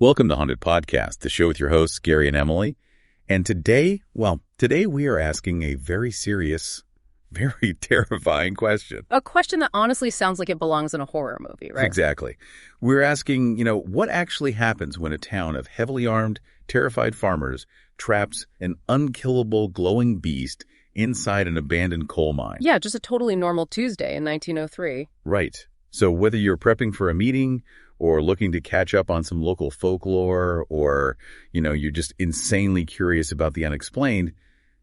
Welcome to Haunted Podcast, the show with your hosts, Gary and Emily. And today we are asking a very serious, very terrifying question. A question that honestly sounds like it belongs in a horror movie, right? Exactly. We're asking, what actually happens when a town of heavily armed, terrified farmers traps an unkillable glowing beast inside an abandoned coal mine? Yeah, just a totally normal Tuesday in 1903. Right. So whether you're prepping for a meeting or looking to catch up on some local folklore, or, you're just insanely curious about the unexplained,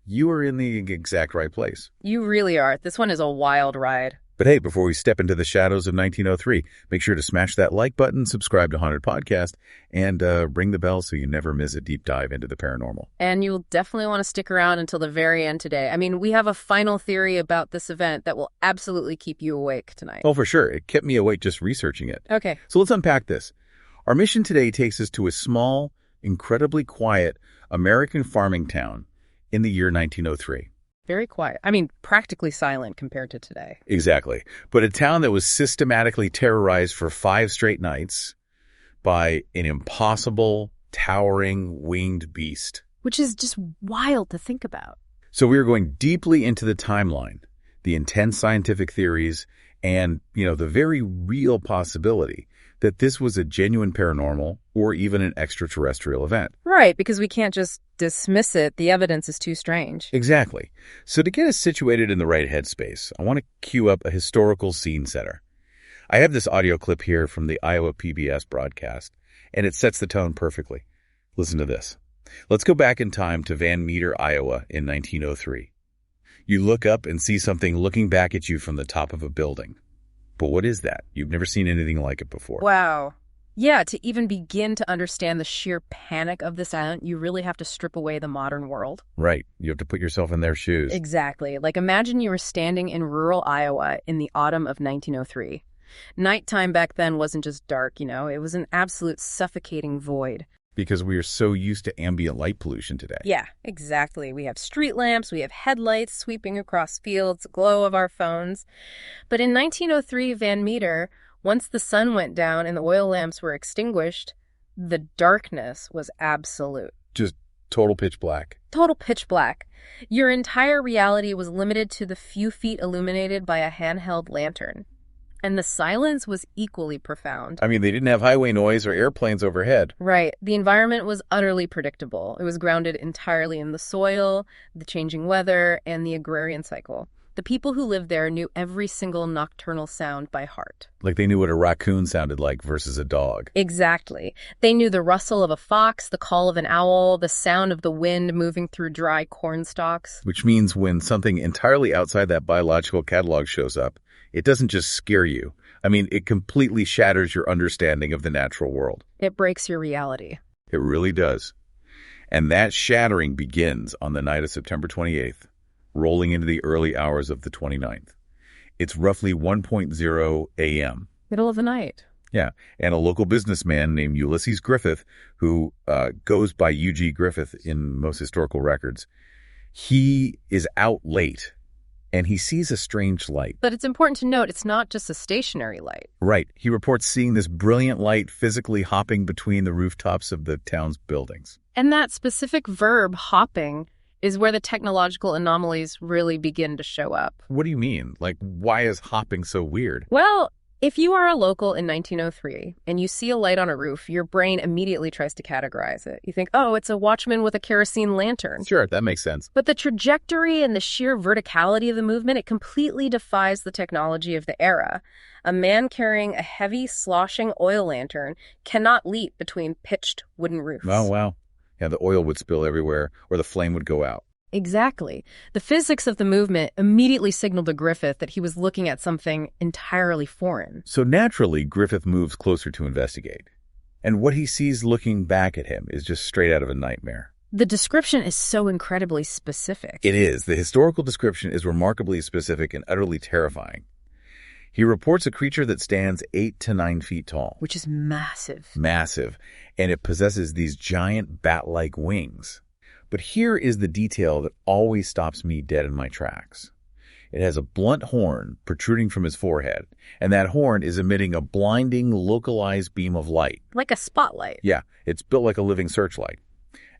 you are in the exact right place. You really are. This one is a wild ride. But hey, before we step into the shadows of 1903, make sure to smash that like button, subscribe to Haunted Podcast, and ring the bell so you never miss a deep dive into the paranormal. And you'll definitely want to stick around until the very end today. I mean, we have a final theory about this event that will absolutely keep you awake tonight. Oh, for sure. It kept me awake just researching it. Okay. So let's unpack this. Our mission today takes us to a small, incredibly quiet American farming town in the year 1903. Very quiet. I mean, practically silent compared to today. Exactly. But a town that was systematically terrorized for 5 straight nights by an impossible, towering, winged beast. Which is just wild to think about. So we are going deeply into the timeline, the intense scientific theories, and, the very real possibility that this was a genuine paranormal or even an extraterrestrial event. Right, because we can't just dismiss it. The evidence is too strange. Exactly. So to get us situated in the right headspace, I want to cue up a historical scene setter. I have this audio clip here from the Iowa PBS broadcast, and it sets the tone perfectly. Listen to this. Let's go back in time to Van Meter, Iowa in 1903. You look up and see something looking back at you from the top of a building. But what is that? You've never seen anything like it before. Wow. Yeah, to even begin to understand the sheer panic of this island, you really have to strip away the modern world. Right. You have to put yourself in their shoes. Exactly. Like, imagine you were standing in rural Iowa in the autumn of 1903. Nighttime back then wasn't just dark, it was an absolute suffocating void. Because we are so used to ambient light pollution today. Yeah, exactly. We have street lamps, we have headlights sweeping across fields, the glow of our phones. But in 1903 Van Meter, once the sun went down and the oil lamps were extinguished, the darkness was absolute. Just total pitch black. Total pitch black. Your entire reality was limited to the few feet illuminated by a handheld lantern. And the silence was equally profound. I mean, they didn't have highway noise or airplanes overhead. Right. The environment was utterly predictable. It was grounded entirely in the soil, the changing weather, and the agrarian cycle. The people who lived there knew every single nocturnal sound by heart. Like they knew what a raccoon sounded like versus a dog. Exactly. They knew the rustle of a fox, the call of an owl, the sound of the wind moving through dry corn stalks. Which means when something entirely outside that biological catalog shows up, it doesn't just scare you. I mean, it completely shatters your understanding of the natural world. It breaks your reality. It really does. And that shattering begins on the night of September 28th, rolling into the early hours of the 29th. It's roughly 1:00 a.m. Middle of the night. Yeah, and a local businessman named Ulysses Griffith, who goes by U.G. Griffith in most historical records, he is out late. And he sees a strange light. But it's important to note it's not just a stationary light. Right. He reports seeing this brilliant light physically hopping between the rooftops of the town's buildings. And that specific verb, hopping, is where the technological anomalies really begin to show up. What do you mean? Like, why is hopping so weird? Well, if you are a local in 1903 and you see a light on a roof, your brain immediately tries to categorize it. You think, oh, it's a watchman with a kerosene lantern. Sure, that makes sense. But the trajectory and the sheer verticality of the movement, it completely defies the technology of the era. A man carrying a heavy, sloshing oil lantern cannot leap between pitched wooden roofs. Oh, wow. Yeah, the oil would spill everywhere or the flame would go out. Exactly. The physics of the movement immediately signaled to Griffith that he was looking at something entirely foreign. So naturally, Griffith moves closer to investigate. And what he sees looking back at him is just straight out of a nightmare. The description is so incredibly specific. It is. The historical description is remarkably specific and utterly terrifying. He reports a creature that stands 8 to 9 feet tall. Which is massive. Massive. And it possesses these giant bat-like wings. But here is the detail that always stops me dead in my tracks. It has a blunt horn protruding from his forehead, and that horn is emitting a blinding, localized beam of light. Like a spotlight. Yeah, it's built like a living searchlight.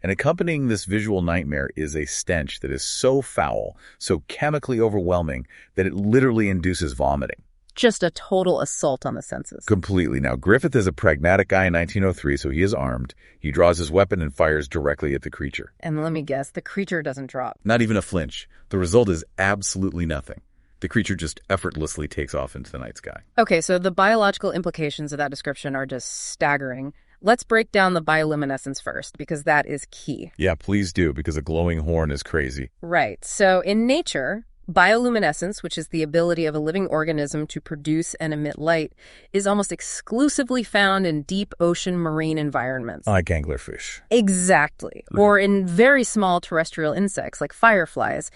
And accompanying this visual nightmare is a stench that is so foul, so chemically overwhelming, that it literally induces vomiting. Just a total assault on the senses. Completely. Now, Griffith is a pragmatic guy in 1903, so he is armed. He draws his weapon and fires directly at the creature. And let me guess, the creature doesn't drop. Not even a flinch. The result is absolutely nothing. The creature just effortlessly takes off into the night sky. Okay, so the biological implications of that description are just staggering. Let's break down the bioluminescence first, because that is key. Yeah, please do, because a glowing horn is crazy. Right. So in nature, bioluminescence, which is the ability of a living organism to produce and emit light, is almost exclusively found in deep ocean marine environments. Like anglerfish. Exactly. Or in very small terrestrial insects like fireflies.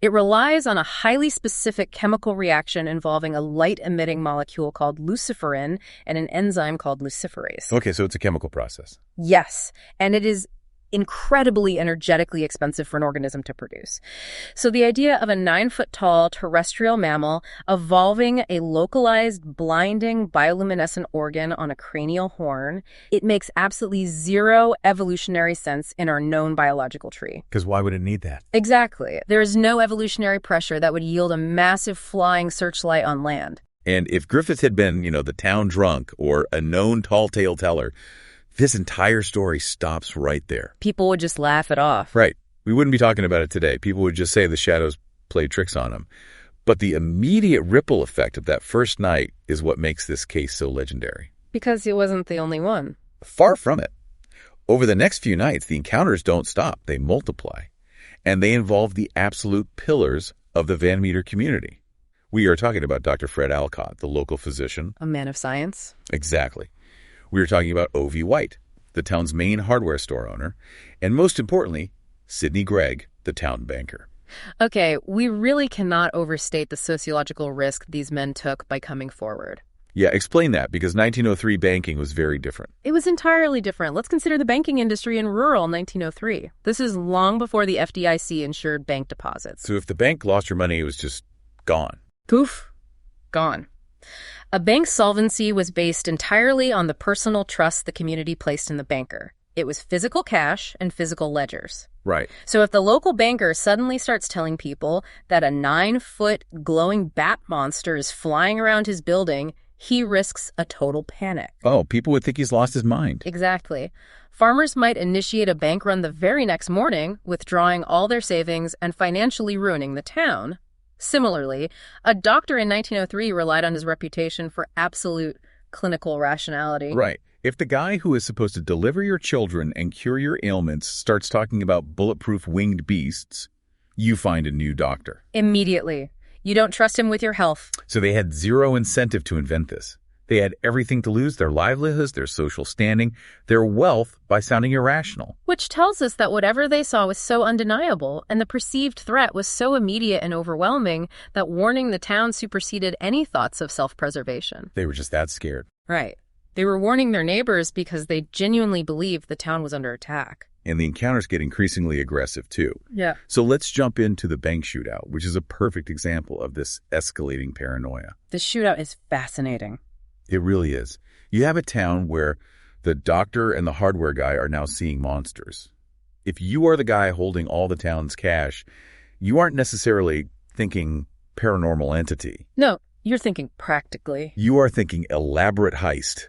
It relies on a highly specific chemical reaction involving a light-emitting molecule called luciferin and an enzyme called luciferase. Okay, so it's a chemical process. Yes, and it is incredibly energetically expensive for an organism to produce. So the idea of a 9-foot-tall terrestrial mammal evolving a localized, blinding bioluminescent organ on a cranial horn, it makes absolutely zero evolutionary sense in our known biological tree. Because why would it need that? Exactly. There is no evolutionary pressure that would yield a massive flying searchlight on land. And if Griffith had been, the town drunk or a known tall tale teller, this entire story stops right there. People would just laugh it off. Right. We wouldn't be talking about it today. People would just say the shadows played tricks on him. But the immediate ripple effect of that first night is what makes this case so legendary. Because it wasn't the only one. Far from it. Over the next few nights, the encounters don't stop. They multiply. And they involve the absolute pillars of the Van Meter community. We are talking about Dr. Fred Alcott, the local physician. A man of science. Exactly. We are talking about O.V. White, the town's main hardware store owner, and most importantly, Sidney Gregg, the town banker. Okay, we really cannot overstate the sociological risk these men took by coming forward. Yeah, explain that, because 1903 banking was very different. It was entirely different. Let's consider the banking industry in rural 1903. This is long before the FDIC insured bank deposits. So if the bank lost your money, it was just gone. Poof, gone. A bank's solvency was based entirely on the personal trust the community placed in the banker. It was physical cash and physical ledgers. Right. So if the local banker suddenly starts telling people that a 9-foot glowing bat monster is flying around his building, he risks a total panic. Oh, people would think he's lost his mind. Exactly. Farmers might initiate a bank run the very next morning, withdrawing all their savings and financially ruining the town. Similarly, a doctor in 1903 relied on his reputation for absolute clinical rationality. Right. If the guy who is supposed to deliver your children and cure your ailments starts talking about bulletproof winged beasts, you find a new doctor. Immediately. You don't trust him with your health. So they had zero incentive to invent this. They had everything to lose: their livelihoods, their social standing, their wealth, by sounding irrational. Which tells us that whatever they saw was so undeniable, and the perceived threat was so immediate and overwhelming, that warning the town superseded any thoughts of self-preservation. They were just that scared. Right. They were warning their neighbors because they genuinely believed the town was under attack. And the encounters get increasingly aggressive, too. Yeah. So let's jump into the bank shootout, which is a perfect example of this escalating paranoia. The shootout is fascinating. It really is. You have a town where the doctor and the hardware guy are now seeing monsters. If you are the guy holding all the town's cash, you aren't necessarily thinking paranormal entity. No, you're thinking practically. You are thinking elaborate heist.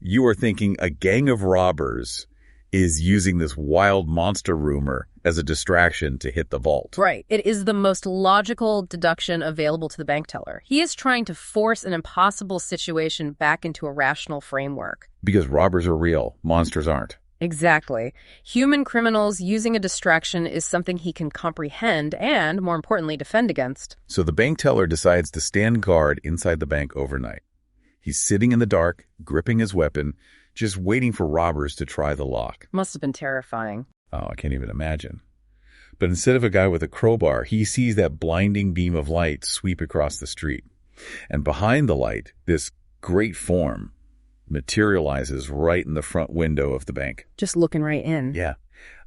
You are thinking a gang of robbers is using this wild monster rumor as a distraction to hit the vault. Right. It is the most logical deduction available to the bank teller. He is trying to force an impossible situation back into a rational framework. Because robbers are real, monsters aren't. Exactly. Human criminals using a distraction is something he can comprehend and, more importantly, defend against. So the bank teller decides to stand guard inside the bank overnight. He's sitting in the dark, gripping his weapon, just waiting for robbers to try the lock. Must have been terrifying. Oh, I can't even imagine. But instead of a guy with a crowbar, he sees that blinding beam of light sweep across the street. And behind the light, this great form materializes right in the front window of the bank. Just looking right in. Yeah.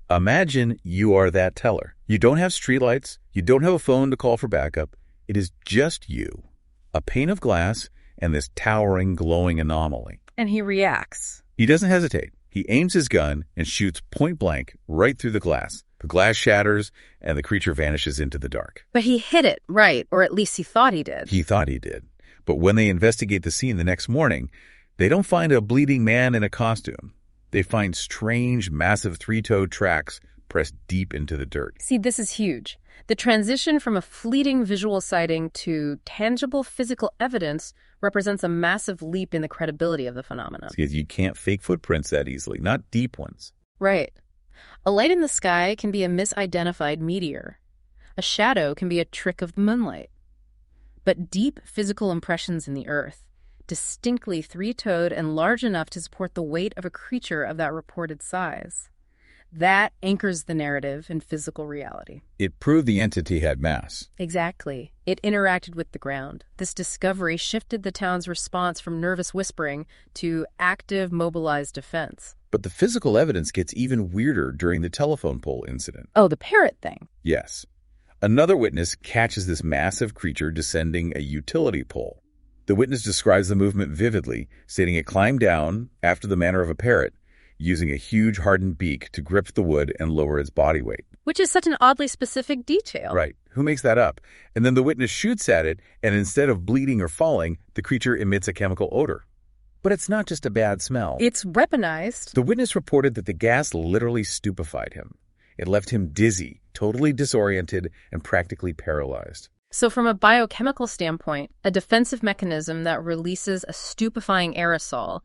Imagine you are that teller. You don't have streetlights. You don't have a phone to call for backup. It is just you, a pane of glass, and this towering, glowing anomaly. And he reacts. He doesn't hesitate. He aims his gun and shoots point blank right through the glass. The glass shatters, and the creature vanishes into the dark. But he hit it, right? Or at least he thought he did. He thought he did. But when they investigate the scene the next morning, they don't find a bleeding man in a costume. They find strange, massive three-toed tracks pressed deep into the dirt. See, this is huge. The transition from a fleeting visual sighting to tangible physical evidence represents a massive leap in the credibility of the phenomenon. Because you can't fake footprints that easily, not deep ones. Right. A light in the sky can be a misidentified meteor. A shadow can be a trick of the moonlight. But deep physical impressions in the earth, distinctly three-toed and large enough to support the weight of a creature of that reported size. That anchors the narrative in physical reality. It proved the entity had mass. Exactly. It interacted with the ground. This discovery shifted the town's response from nervous whispering to active, mobilized defense. But the physical evidence gets even weirder during the telephone pole incident. Oh, the parrot thing. Yes. Another witness catches this massive creature descending a utility pole. The witness describes the movement vividly, stating it climbed down, after the manner of a parrot, using a huge hardened beak to grip the wood and lower its body weight. Which is such an oddly specific detail. Right. Who makes that up? And then the witness shoots at it, and instead of bleeding or falling, the creature emits a chemical odor. But it's not just a bad smell. It's weaponized. The witness reported that the gas literally stupefied him. It left him dizzy, totally disoriented, and practically paralyzed. So from a biochemical standpoint, a defensive mechanism that releases a stupefying aerosol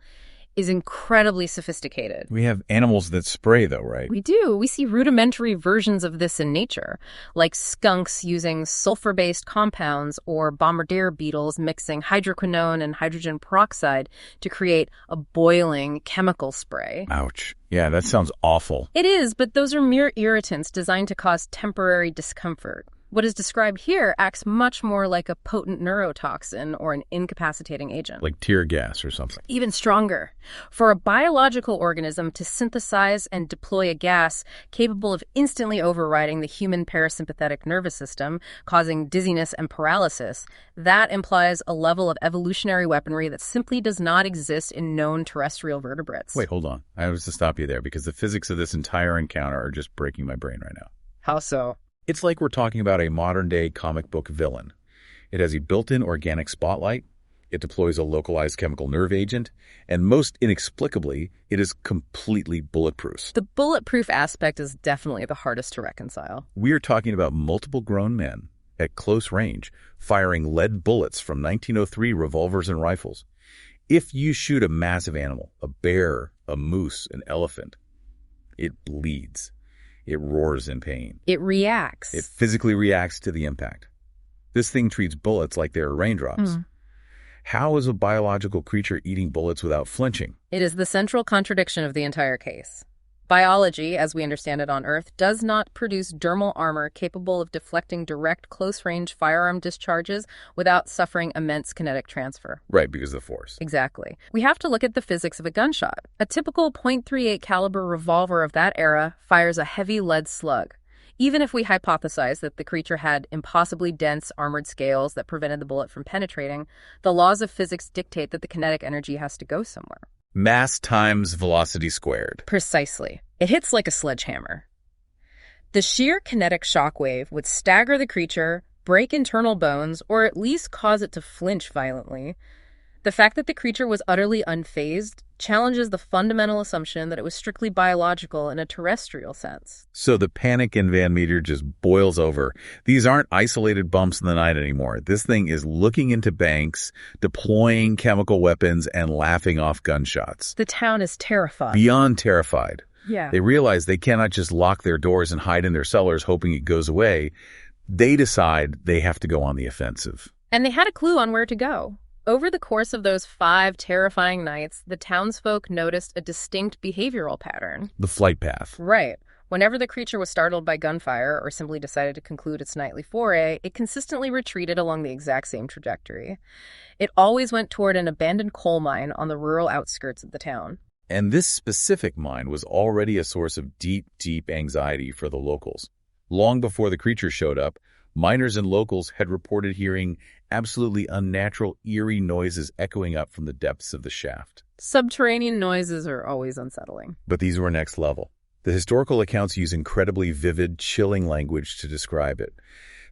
is incredibly sophisticated. We have animals that spray, though, right? We do. We see rudimentary versions of this in nature, like skunks using sulfur-based compounds or bombardier beetles mixing hydroquinone and hydrogen peroxide to create a boiling chemical spray. Ouch. Yeah, that sounds awful. It is, but those are mere irritants designed to cause temporary discomfort. What is described here acts much more like a potent neurotoxin or an incapacitating agent. Like tear gas or something. Even stronger. For a biological organism to synthesize and deploy a gas capable of instantly overriding the human parasympathetic nervous system, causing dizziness and paralysis, that implies a level of evolutionary weaponry that simply does not exist in known terrestrial vertebrates. Wait, hold on. I have to stop you there because the physics of this entire encounter are just breaking my brain right now. How so? It's like we're talking about a modern-day comic book villain. It has a built-in organic spotlight, it deploys a localized chemical nerve agent, and most inexplicably, it is completely bulletproof. The bulletproof aspect is definitely the hardest to reconcile. We are talking about multiple grown men at close range firing lead bullets from 1903 revolvers and rifles. If you shoot a massive animal, a bear, a moose, an elephant, it bleeds. It roars in pain. It reacts. It physically reacts to the impact. This thing treats bullets like they're raindrops. How is a biological creature eating bullets without flinching? It is the central contradiction of the entire case. Biology, as we understand it on Earth, does not produce dermal armor capable of deflecting direct close-range firearm discharges without suffering immense kinetic transfer. Right, because of the force. Exactly. We have to look at the physics of a gunshot. A typical .38 caliber revolver of that era fires a heavy lead slug. Even if we hypothesize that the creature had impossibly dense armored scales that prevented the bullet from penetrating, the laws of physics dictate that the kinetic energy has to go somewhere. Mass times velocity squared. Precisely. It hits like a sledgehammer. The sheer kinetic shock wave would stagger the creature, break internal bones, or at least cause it to flinch violently. The fact that the creature was utterly unfazed challenges the fundamental assumption that it was strictly biological in a terrestrial sense. So the panic in Van Meter just boils over. These aren't isolated bumps in the night anymore. This thing is looking into banks, deploying chemical weapons, and laughing off gunshots. The town is terrified. Beyond terrified. Yeah. They realize they cannot just lock their doors and hide in their cellars hoping it goes away. They decide they have to go on the offensive. And they had a clue on where to go. Over the course of those 5 terrifying nights, the townsfolk noticed a distinct behavioral pattern. The flight path. Right. Whenever the creature was startled by gunfire or simply decided to conclude its nightly foray, it consistently retreated along the exact same trajectory. It always went toward an abandoned coal mine on the rural outskirts of the town. And this specific mine was already a source of deep, deep anxiety for the locals. Long before the creature showed up, Miners and locals had reported hearing absolutely unnatural, eerie noises echoing up from the depths of the shaft. Subterranean noises are always unsettling. But these were next level. The historical accounts use incredibly vivid, chilling language to describe it.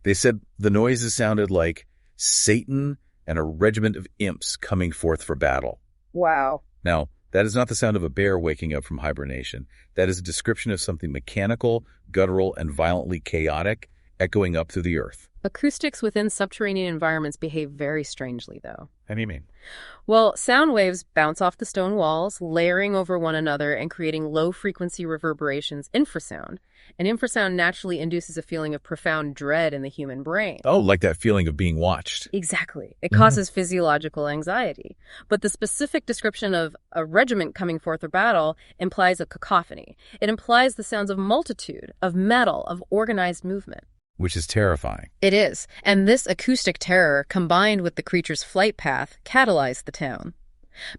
They said the noises sounded like Satan and a regiment of imps coming forth for battle. Wow. Now, that is not the sound of a bear waking up from hibernation. That is a description of something mechanical, guttural, and violently chaotic, echoing up through the earth. Acoustics within subterranean environments behave very strangely, though. How do you mean? Well, sound waves bounce off the stone walls, layering over one another and creating low-frequency reverberations, infrasound. And infrasound naturally induces a feeling of profound dread in the human brain. Oh, like that feeling of being watched. Exactly. It causes physiological anxiety. But the specific description of a regiment coming forth for battle implies a cacophony. It implies the sounds of multitude, of metal, of organized movement. Which is terrifying. It is. And this acoustic terror, combined with the creature's flight path, catalyzed the town.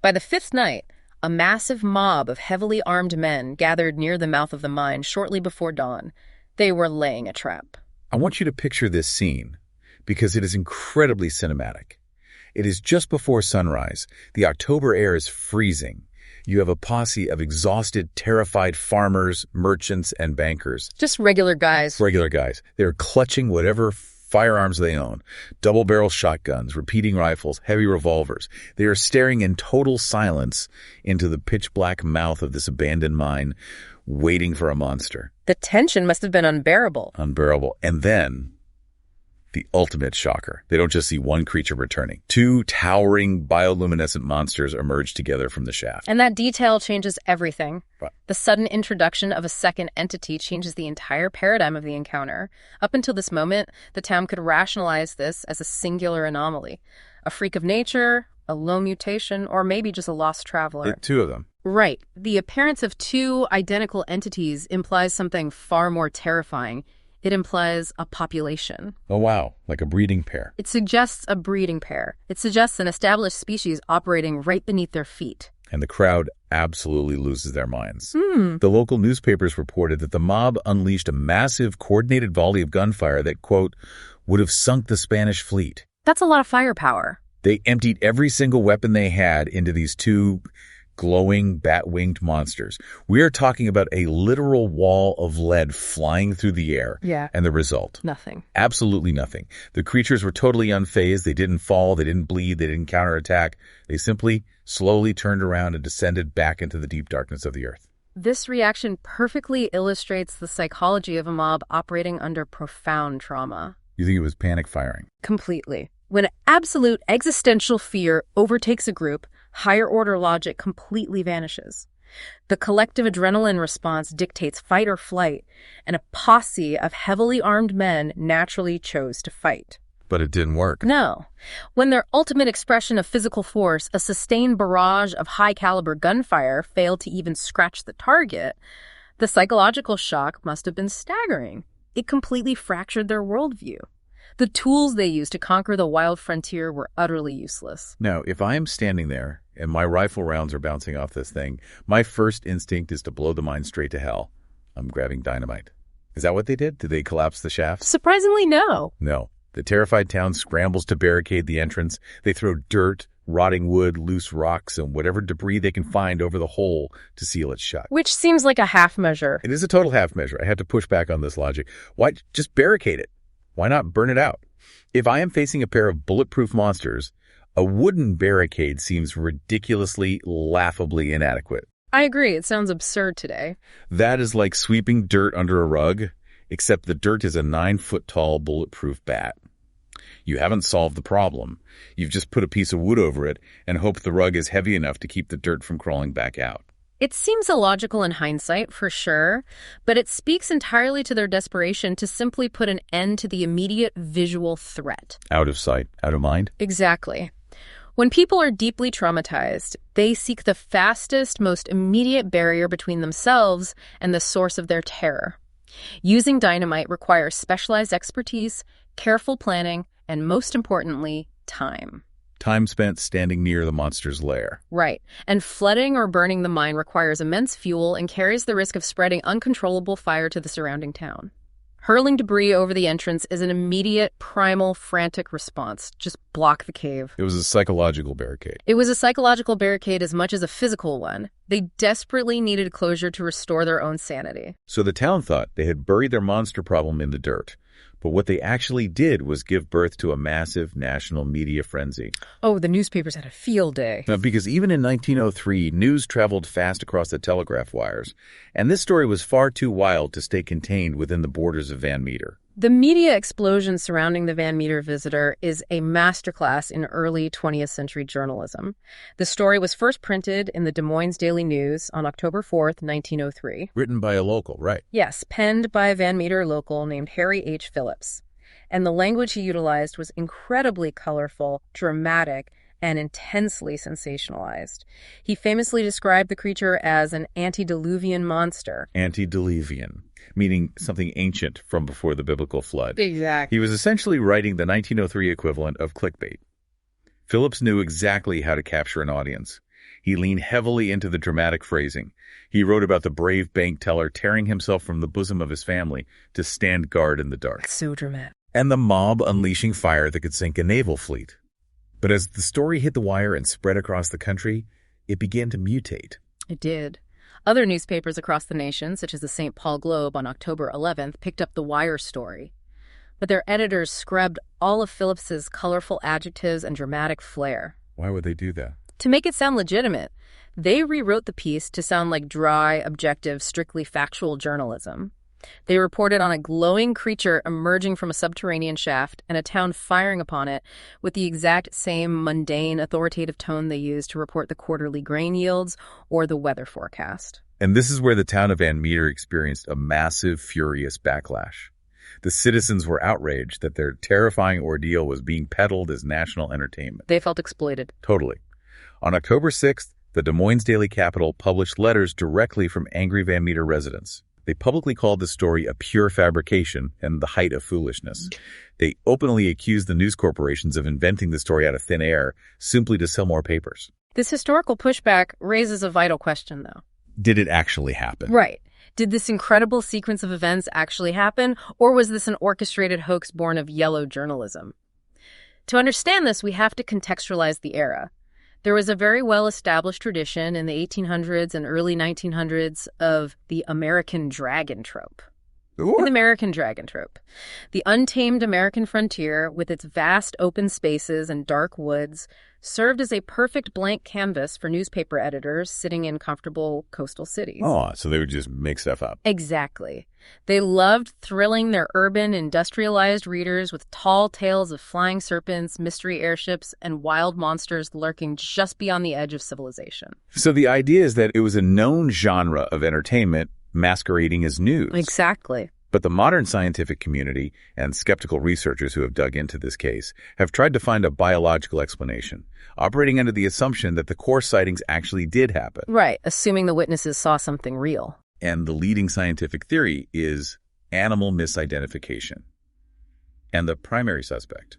By the fifth night, a massive mob of heavily armed men gathered near the mouth of the mine shortly before dawn. They were laying a trap. I want you to picture this scene because it is incredibly cinematic. It is just before sunrise. The October air is freezing. You have a posse of exhausted, terrified farmers, merchants, and bankers. Just regular guys. Regular guys. They're clutching whatever firearms they own. Double-barrel shotguns, repeating rifles, heavy revolvers. They are staring in total silence into the pitch-black mouth of this abandoned mine, waiting for a monster. The tension must have been unbearable. Unbearable. And then the ultimate shocker. They don't just see one creature returning. Two towering bioluminescent monsters emerge together from the shaft. And that detail changes everything. Right. The sudden introduction of a second entity changes the entire paradigm of the encounter. Up until this moment, the town could rationalize this as a singular anomaly. A freak of nature, a lone mutation, or maybe just a lost traveler. Two of them. Right. The appearance of two identical entities implies something far more terrifying. It implies a population. Oh, wow. Like a breeding pair. It suggests a breeding pair. It suggests an established species operating right beneath their feet. And the crowd absolutely loses their minds. The local newspapers reported that the mob unleashed a massive, coordinated volley of gunfire that, quote, would have sunk the Spanish fleet. That's a lot of firepower. They emptied every single weapon they had into these two glowing, bat-winged monsters. We are talking about a literal wall of lead flying through the air. Yeah. And the result? Nothing. Absolutely nothing. The creatures were totally unfazed. They didn't fall. They didn't bleed. They didn't counterattack. They simply slowly turned around and descended back into the deep darkness of the earth. This reaction perfectly illustrates the psychology of a mob operating under profound trauma. You think it was panic firing? Completely. When absolute existential fear overtakes a group, higher-order logic completely vanishes. The collective adrenaline response dictates fight or flight, and a posse of heavily armed men naturally chose to fight. But it didn't work. No. When their ultimate expression of physical force, a sustained barrage of high-caliber gunfire, failed to even scratch the target, the psychological shock must have been staggering. It completely fractured their worldview. The tools they used to conquer the wild frontier were utterly useless. Now, if I am standing there and my rifle rounds are bouncing off this thing, my first instinct is to blow the mine straight to hell. I'm grabbing dynamite. Is that what they did? Did they collapse the shafts? Surprisingly, no. No. The terrified town scrambles to barricade the entrance. They throw dirt, rotting wood, loose rocks, and whatever debris they can find over the hole to seal it shut. Which seems like a half measure. It is a total half measure. I have to push back on this logic. Why just barricade it? Why not burn it out? If I am facing a pair of bulletproof monsters, a wooden barricade seems ridiculously, laughably inadequate. I agree. It sounds absurd today. That is like sweeping dirt under a rug, except the dirt is a 9-foot-tall bulletproof bat. You haven't solved the problem. You've just put a piece of wood over it and hoped the rug is heavy enough to keep the dirt from crawling back out. It seems illogical in hindsight, for sure, but it speaks entirely to their desperation to simply put an end to the immediate visual threat. Out of sight, out of mind? Exactly. When people are deeply traumatized, they seek the fastest, most immediate barrier between themselves and the source of their terror. Using dynamite requires specialized expertise, careful planning, and most importantly, time. Time spent standing near the monster's lair. Right. And flooding or burning the mine requires immense fuel and carries the risk of spreading uncontrollable fire to the surrounding town. Hurling debris over the entrance is an immediate, primal, frantic response. Just block the cave. It was a psychological barricade. It was a psychological barricade as much as a physical one. They desperately needed closure to restore their own sanity. So the town thought they had buried their monster problem in the dirt. But what they actually did was give birth to a massive national media frenzy. Oh, the newspapers had a field day. Because even in 1903, news traveled fast across the telegraph wires, and this story was far too wild to stay contained within the borders of Van Meter. The media explosion surrounding the Van Meter visitor is a masterclass in early 20th century journalism. The story was first printed in the Des Moines Daily News on October 4th, 1903. Written by a local, right? Yes, penned by a Van Meter local named Harry H. Phillips. And the language he utilized was incredibly colorful, dramatic, and intensely sensationalized. He famously described the creature as an antediluvian monster. Antediluvian, meaning something ancient from before the biblical flood. Exactly. He was essentially writing the 1903 equivalent of clickbait. Phillips knew exactly how to capture an audience. He leaned heavily into the dramatic phrasing. He wrote about the brave bank teller tearing himself from the bosom of his family to stand guard in the dark. So dramatic. And the mob unleashing fire that could sink a naval fleet. But as the story hit the wire and spread across the country, it began to mutate. It did. Other newspapers across the nation, such as the St. Paul Globe on October 11th, picked up the wire story. But their editors scrubbed all of Phillips's colorful adjectives and dramatic flair. Why would they do that? To make it sound legitimate, they rewrote the piece to sound like dry, objective, strictly factual journalism. They reported on a glowing creature emerging from a subterranean shaft and a town firing upon it with the exact same mundane, authoritative tone they used to report the quarterly grain yields or the weather forecast. And this is where the town of Van Meter experienced a massive, furious backlash. The citizens were outraged that their terrifying ordeal was being peddled as national entertainment. They felt exploited. Totally. On October 6th, the Des Moines Daily Capital published letters directly from angry Van Meter residents. They publicly called the story a pure fabrication and the height of foolishness. They openly accused the news corporations of inventing the story out of thin air simply to sell more papers. This historical pushback raises a vital question, though. Did it actually happen? Right. Did this incredible sequence of events actually happen, or was this an orchestrated hoax born of yellow journalism? To understand this, we have to contextualize the era. There was a very well-established tradition in the 1800s and early 1900s of the American dragon trope. The American dragon trope. The untamed American frontier, with its vast open spaces and dark woods, served as a perfect blank canvas for newspaper editors sitting in comfortable coastal cities. Oh, so they would just make stuff up. Exactly. They loved thrilling their urban, industrialized readers with tall tales of flying serpents, mystery airships, and wild monsters lurking just beyond the edge of civilization. So the idea is that it was a known genre of entertainment masquerading as news. Exactly. But the modern scientific community and skeptical researchers who have dug into this case have tried to find a biological explanation, operating under the assumption that the core sightings actually did happen. Right, assuming the witnesses saw something real. And the leading scientific theory is animal misidentification. And the primary suspect,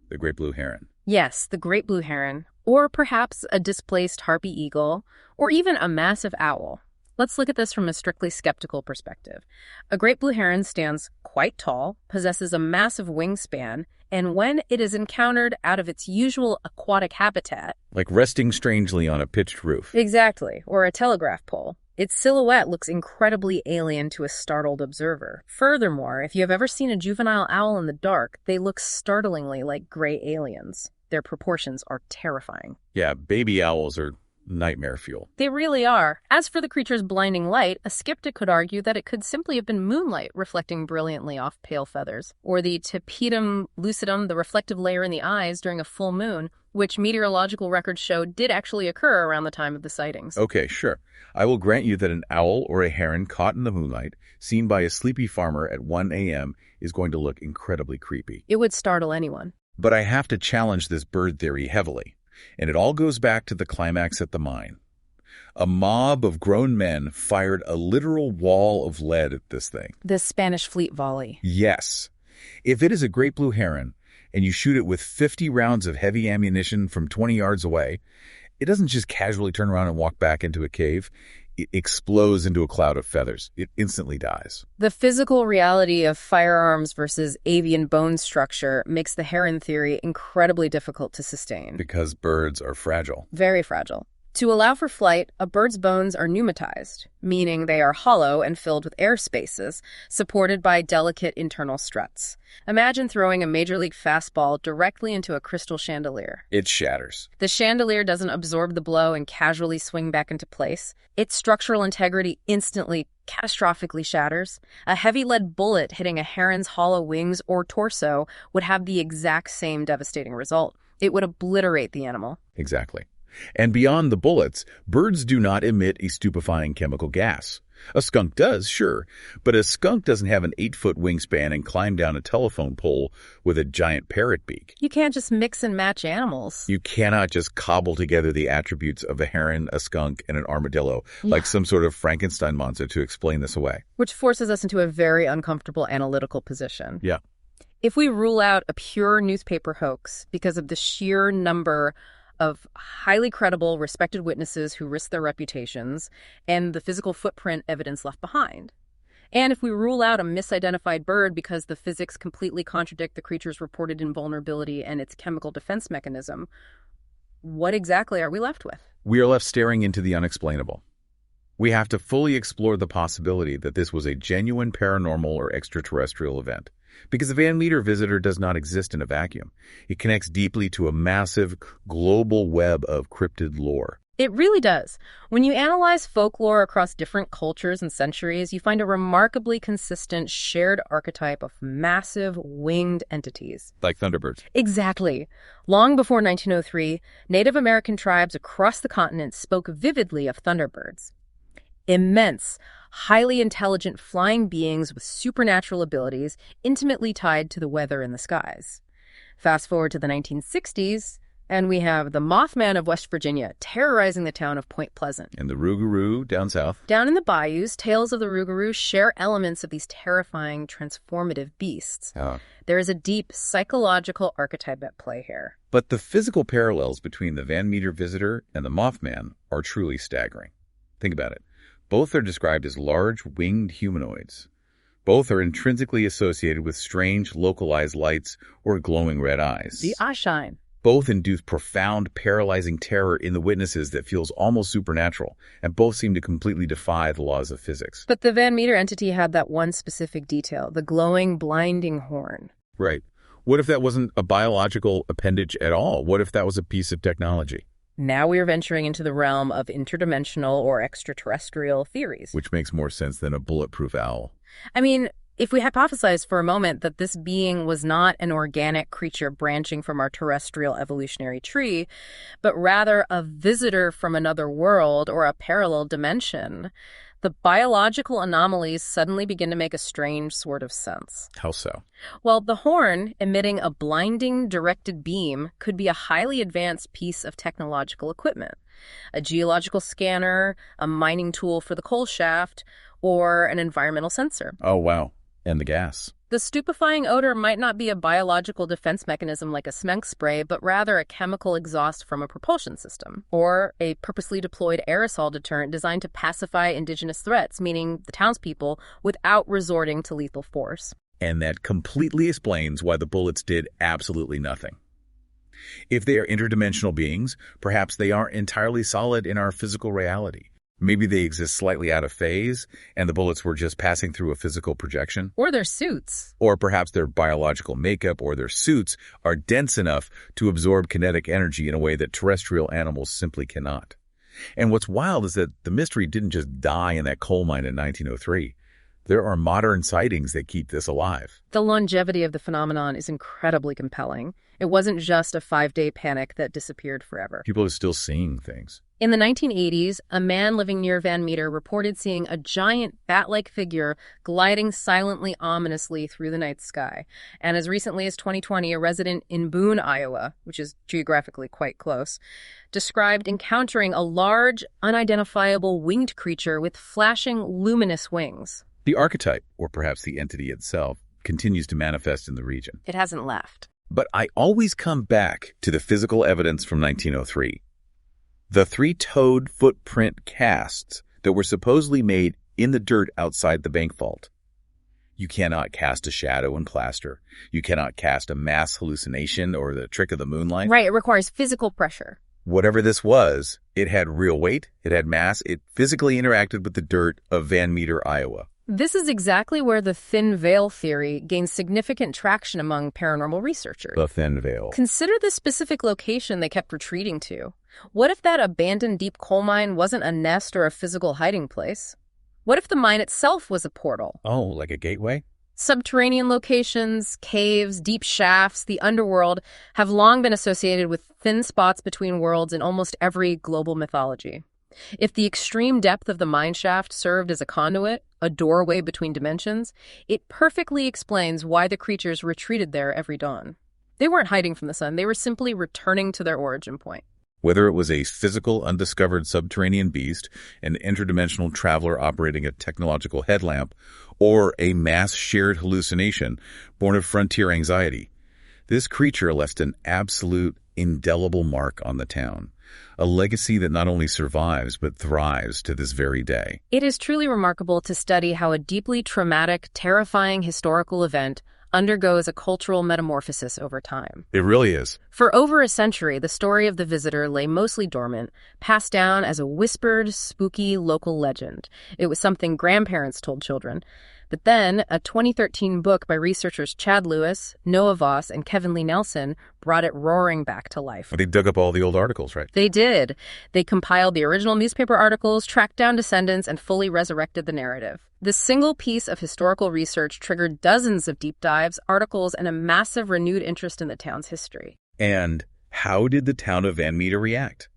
the great blue heron. Yes, the great blue heron, or perhaps a displaced harpy eagle, or even a massive owl. Let's look at this from a strictly skeptical perspective. A great blue heron stands quite tall, possesses a massive wingspan, and when it is encountered out of its usual aquatic habitat... Like resting strangely on a pitched roof. Exactly, or a telegraph pole. Its silhouette looks incredibly alien to a startled observer. Furthermore, if you have ever seen a juvenile owl in the dark, they look startlingly like gray aliens. Their proportions are terrifying. Yeah, baby owls are nightmare fuel. They really are. As for the creature's blinding light, a skeptic could argue that it could simply have been moonlight reflecting brilliantly off pale feathers, or the tapetum lucidum, the reflective layer in the eyes during a full moon, which meteorological records show did actually occur around the time of the sightings. Okay, sure. I will grant you that an owl or a heron caught in the moonlight, seen by a sleepy farmer at 1 a.m., is going to look incredibly creepy. It would startle anyone. But I have to challenge this bird theory heavily. And it all goes back to the climax at the mine. A mob of grown men fired a literal wall of lead at this thing. The Spanish fleet volley. Yes. If it is a great blue heron, and you shoot it with 50 rounds of heavy ammunition from 20 yards away, it doesn't just casually turn around and walk back into a cave. it explodes into a cloud of feathers. It instantly dies. The physical reality of firearms versus avian bone structure makes the heron theory incredibly difficult to sustain. Because birds are fragile. Very fragile. To allow for flight, a bird's bones are pneumatized, meaning they are hollow and filled with air spaces, supported by delicate internal struts. Imagine throwing a major league fastball directly into a crystal chandelier. It shatters. The chandelier doesn't absorb the blow and casually swing back into place. Its structural integrity instantly, catastrophically shatters. A heavy lead bullet hitting a heron's hollow wings or torso would have the exact same devastating result. It would obliterate the animal. Exactly. And beyond the bullets, birds do not emit a stupefying chemical gas. A skunk does, sure, but a skunk doesn't have an 8-foot wingspan and climb down a telephone pole with a giant parrot beak. You can't just mix and match animals. You cannot just cobble together the attributes of a heron, a skunk, and an armadillo like some sort of Frankenstein monster to explain this away. Which forces us into a very uncomfortable analytical position. Yeah. If we rule out a pure newspaper hoax because of the sheer number of highly credible, respected witnesses who risk their reputations and the physical footprint evidence left behind. And if we rule out a misidentified bird because the physics completely contradict the creature's reported invulnerability and its chemical defense mechanism, what exactly are we left with? We are left staring into the unexplainable. We have to fully explore the possibility that this was a genuine paranormal or extraterrestrial event. Because the Van Meter visitor does not exist in a vacuum. It connects deeply to a massive global web of cryptid lore. It really does. When you analyze folklore across different cultures and centuries, you find a remarkably consistent shared archetype of massive winged entities. Like thunderbirds. Exactly. Long before 1903, Native American tribes across the continent spoke vividly of thunderbirds. Immense, highly intelligent flying beings with supernatural abilities intimately tied to the weather in the skies. Fast forward to the 1960s, and we have the Mothman of West Virginia terrorizing the town of Point Pleasant. And the Rougarou down south. Down in the bayous, tales of the Rougarou share elements of these terrifying, transformative beasts. Oh. There is a deep psychological archetype at play here. But the physical parallels between the Van Meter visitor and the Mothman are truly staggering. Think about it. Both are described as large, winged humanoids. Both are intrinsically associated with strange, localized lights or glowing red eyes. The eyeshine. Both induce profound, paralyzing terror in the witnesses that feels almost supernatural, and both seem to completely defy the laws of physics. But the Van Meter entity had that one specific detail, the glowing, blinding horn. Right. What if that wasn't a biological appendage at all? What if that was a piece of technology? Now we are venturing into the realm of interdimensional or extraterrestrial theories. Which makes more sense than a bulletproof owl. I mean, if we hypothesize for a moment that this being was not an organic creature branching from our terrestrial evolutionary tree, but rather a visitor from another world or a parallel dimension, the biological anomalies suddenly begin to make a strange sort of sense. How so? Well, the horn, emitting a blinding directed beam, could be a highly advanced piece of technological equipment. A geological scanner, a mining tool for the coal shaft, or an environmental sensor. Oh, wow. And the gas. The stupefying odor might not be a biological defense mechanism like a smeg spray, but rather a chemical exhaust from a propulsion system, or a purposely deployed aerosol deterrent designed to pacify indigenous threats, meaning the townspeople, without resorting to lethal force. And that completely explains why the bullets did absolutely nothing. If they are interdimensional beings, perhaps they aren't entirely solid in our physical reality. Maybe they exist slightly out of phase, and the bullets were just passing through a physical projection. Or their suits. Or perhaps their biological makeup or their suits are dense enough to absorb kinetic energy in a way that terrestrial animals simply cannot. And what's wild is that the mystery didn't just die in that coal mine in 1903. There are modern sightings that keep this alive. The longevity of the phenomenon is incredibly compelling. It wasn't just a 5-day panic that disappeared forever. People are still seeing things. In the 1980s, a man living near Van Meter reported seeing a giant bat-like figure gliding silently, ominously through the night sky. And as recently as 2020, a resident in Boone, Iowa, which is geographically quite close, described encountering a large, unidentifiable winged creature with flashing, luminous wings. The archetype, or perhaps the entity itself, continues to manifest in the region. It hasn't left. But I always come back to the physical evidence from 1903. The 3-toed footprint casts that were supposedly made in the dirt outside the bank vault. You cannot cast a shadow in plaster. You cannot cast a mass hallucination or the trick of the moonlight. Right, it requires physical pressure. Whatever this was, it had real weight, it had mass, it physically interacted with the dirt of Van Meter, Iowa. This is exactly where the thin veil theory gains significant traction among paranormal researchers. The thin veil. Consider the specific location they kept retreating to. What if that abandoned deep coal mine wasn't a nest or a physical hiding place? What if the mine itself was a portal? Oh, like a gateway? Subterranean locations, caves, deep shafts, the underworld have long been associated with thin spots between worlds in almost every global mythology. If the extreme depth of the mine shaft served as a conduit, a doorway between dimensions, it perfectly explains why the creatures retreated there every dawn. They weren't hiding from the sun, they were simply returning to their origin point. Whether it was a physical, undiscovered subterranean beast, an interdimensional traveler operating a technological headlamp, or a mass shared hallucination born of frontier anxiety, this creature left an absolute, indelible mark on the town. A legacy that not only survives, but thrives to this very day. It is truly remarkable to study how a deeply traumatic, terrifying historical event undergoes a cultural metamorphosis over time. It really is. For over a century, the story of the visitor lay mostly dormant, passed down as a whispered, spooky local legend. It was something grandparents told children. But then, a 2013 book by researchers Chad Lewis, Noah Voss, and Kevin Lee Nelson brought it roaring back to life. They dug up all the old articles, right? They did. They compiled the original newspaper articles, tracked down descendants, and fully resurrected the narrative. This single piece of historical research triggered dozens of deep dives, articles, and a massive renewed interest in the town's history. And how did the town of Van Meter react?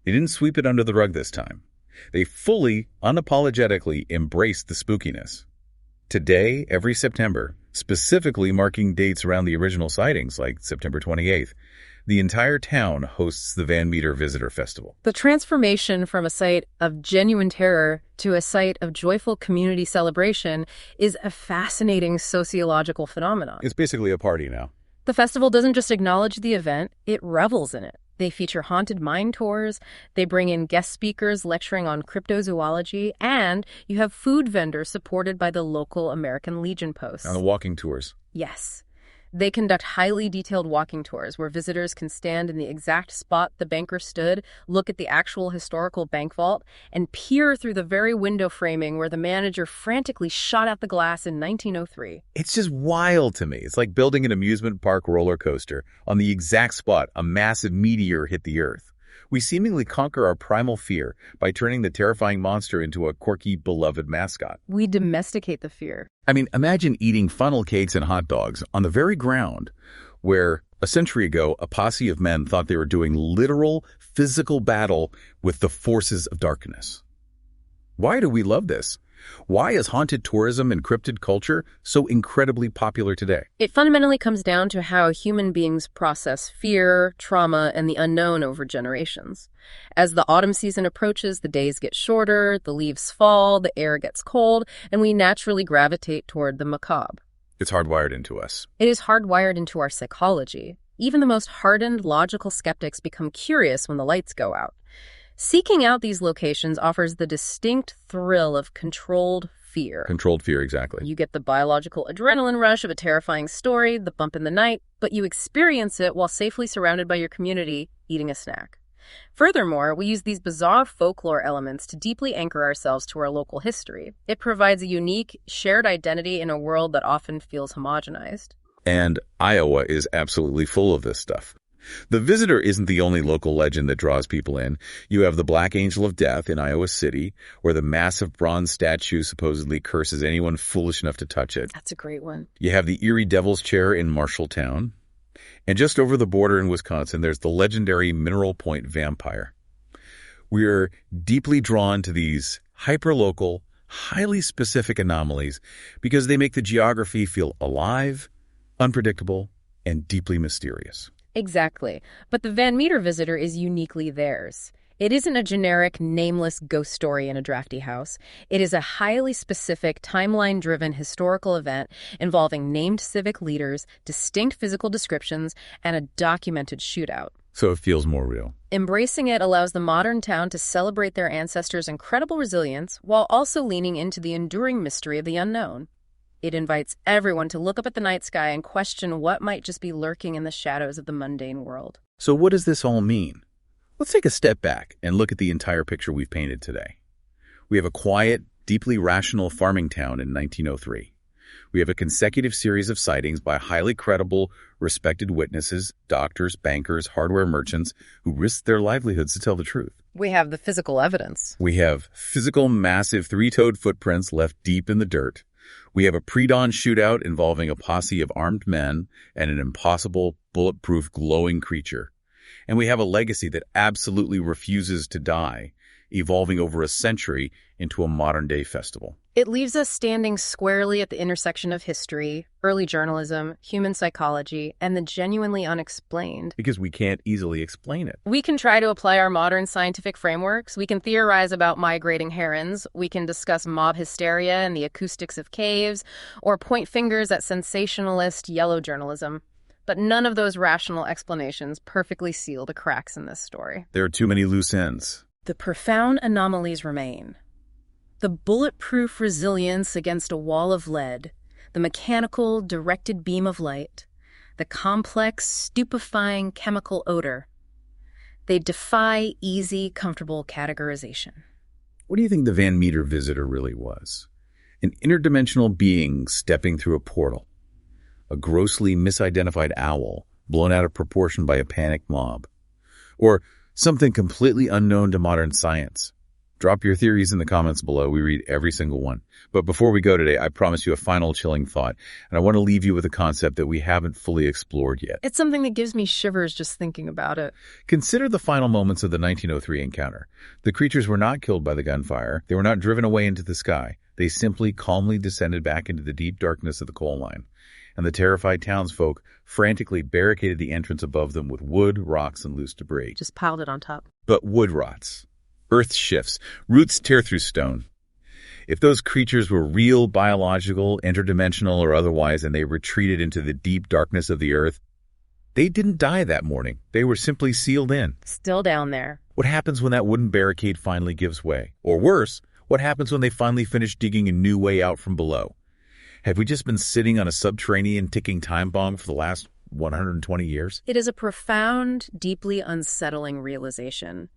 They didn't sweep it under the rug this time. They fully, unapologetically embraced the spookiness. Today, every September, specifically marking dates around the original sightings, like September 28th, the entire town hosts the Van Meter Visitor Festival. The transformation from a site of genuine terror to a site of joyful community celebration is a fascinating sociological phenomenon. It's basically a party now. The festival doesn't just acknowledge the event, it revels in it. They feature haunted mine tours, they bring in guest speakers lecturing on cryptozoology, and you have food vendors supported by the local American Legion posts. On the walking tours. Yes. They conduct highly detailed walking tours where visitors can stand in the exact spot the banker stood, look at the actual historical bank vault, and peer through the very window framing where the manager frantically shot out the glass in 1903. It's just wild to me. It's like building an amusement park roller coaster on the exact spot a massive meteor hit the Earth. We seemingly conquer our primal fear by turning the terrifying monster into a quirky, beloved mascot. We domesticate the fear. I mean, imagine eating funnel cakes and hot dogs on the very ground where, a century ago, a posse of men thought they were doing literal, physical battle with the forces of darkness. Why do we love this? Why is haunted tourism and cryptid culture so incredibly popular today? It fundamentally comes down to how human beings process fear, trauma, and the unknown over generations. As the autumn season approaches, the days get shorter, the leaves fall, the air gets cold, and we naturally gravitate toward the macabre. It's hardwired into us. It is hardwired into our psychology. Even the most hardened, logical skeptics become curious when the lights go out. Seeking out these locations offers the distinct thrill of controlled fear. Controlled fear, exactly. You get the biological adrenaline rush of a terrifying story, the bump in the night, but you experience it while safely surrounded by your community, eating a snack. Furthermore, we use these bizarre folklore elements to deeply anchor ourselves to our local history. It provides a unique, shared identity in a world that often feels homogenized. And Iowa is absolutely full of this stuff. The Visitor isn't the only local legend that draws people in. You have the Black Angel of Death in Iowa City, where the massive bronze statue supposedly curses anyone foolish enough to touch it. That's a great one. You have the Erie Devil's Chair in Marshalltown. And just over the border in Wisconsin, there's the legendary Mineral Point Vampire. We're deeply drawn to these hyperlocal, highly specific anomalies because they make the geography feel alive, unpredictable, and deeply mysterious. Exactly. But the Van Meter Visitor is uniquely theirs. It isn't a generic, nameless ghost story in a drafty house. It is a highly specific, timeline-driven historical event involving named civic leaders, distinct physical descriptions, and a documented shootout. So it feels more real. Embracing it allows the modern town to celebrate their ancestors' incredible resilience while also leaning into the enduring mystery of the unknown. It invites everyone to look up at the night sky and question what might just be lurking in the shadows of the mundane world. So what does this all mean? Let's take a step back and look at the entire picture we've painted today. We have a quiet, deeply rational farming town in 1903. We have a consecutive series of sightings by highly credible, respected witnesses, doctors, bankers, hardware merchants who risked their livelihoods to tell the truth. We have the physical evidence. We have physical, massive three-toed footprints left deep in the dirt. We have a pre-dawn shootout involving a posse of armed men and an impossible, bulletproof, glowing creature. And we have a legacy that absolutely refuses to die, evolving over a century into a modern-day festival. It leaves us standing squarely at the intersection of history, early journalism, human psychology, and the genuinely unexplained. Because we can't easily explain it. We can try to apply our modern scientific frameworks. We can theorize about migrating herons. We can discuss mob hysteria and the acoustics of caves, or point fingers at sensationalist yellow journalism. But none of those rational explanations perfectly seal the cracks in this story. There are too many loose ends. The profound anomalies remain. The bulletproof resilience against a wall of lead, the mechanical, directed beam of light, the complex, stupefying chemical odor. They defy easy, comfortable categorization. What do you think the Van Meter visitor really was? An interdimensional being stepping through a portal? A grossly misidentified owl blown out of proportion by a panicked mob? Or something completely unknown to modern science? Drop your theories in the comments below. We read every single one. But before we go today, I promise you a final chilling thought, and I want to leave you with a concept that we haven't fully explored yet. It's something that gives me shivers just thinking about it. Consider the final moments of the 1903 encounter. The creatures were not killed by the gunfire. They were not driven away into the sky. They simply calmly descended back into the deep darkness of the coal mine. And the terrified townsfolk frantically barricaded the entrance above them with wood, rocks, and loose debris. Just piled it on top. But wood rots. Earth shifts. Roots tear through stone. If those creatures were real, biological, interdimensional, or otherwise, and they retreated into the deep darkness of the earth, they didn't die that morning. They were simply sealed in. Still down there. What happens when that wooden barricade finally gives way? Or worse, what happens when they finally finish digging a new way out from below? Have we just been sitting on a subterranean ticking time bomb for the last 120 years? It is a profound, deeply unsettling realization.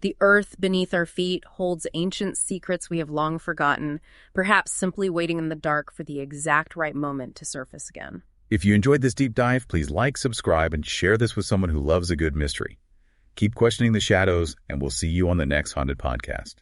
The earth beneath our feet holds ancient secrets we have long forgotten, perhaps simply waiting in the dark for the exact right moment to surface again. If you enjoyed this deep dive, please like, subscribe, and share this with someone who loves a good mystery. Keep questioning the shadows, and we'll see you on the next Haunted Podcast.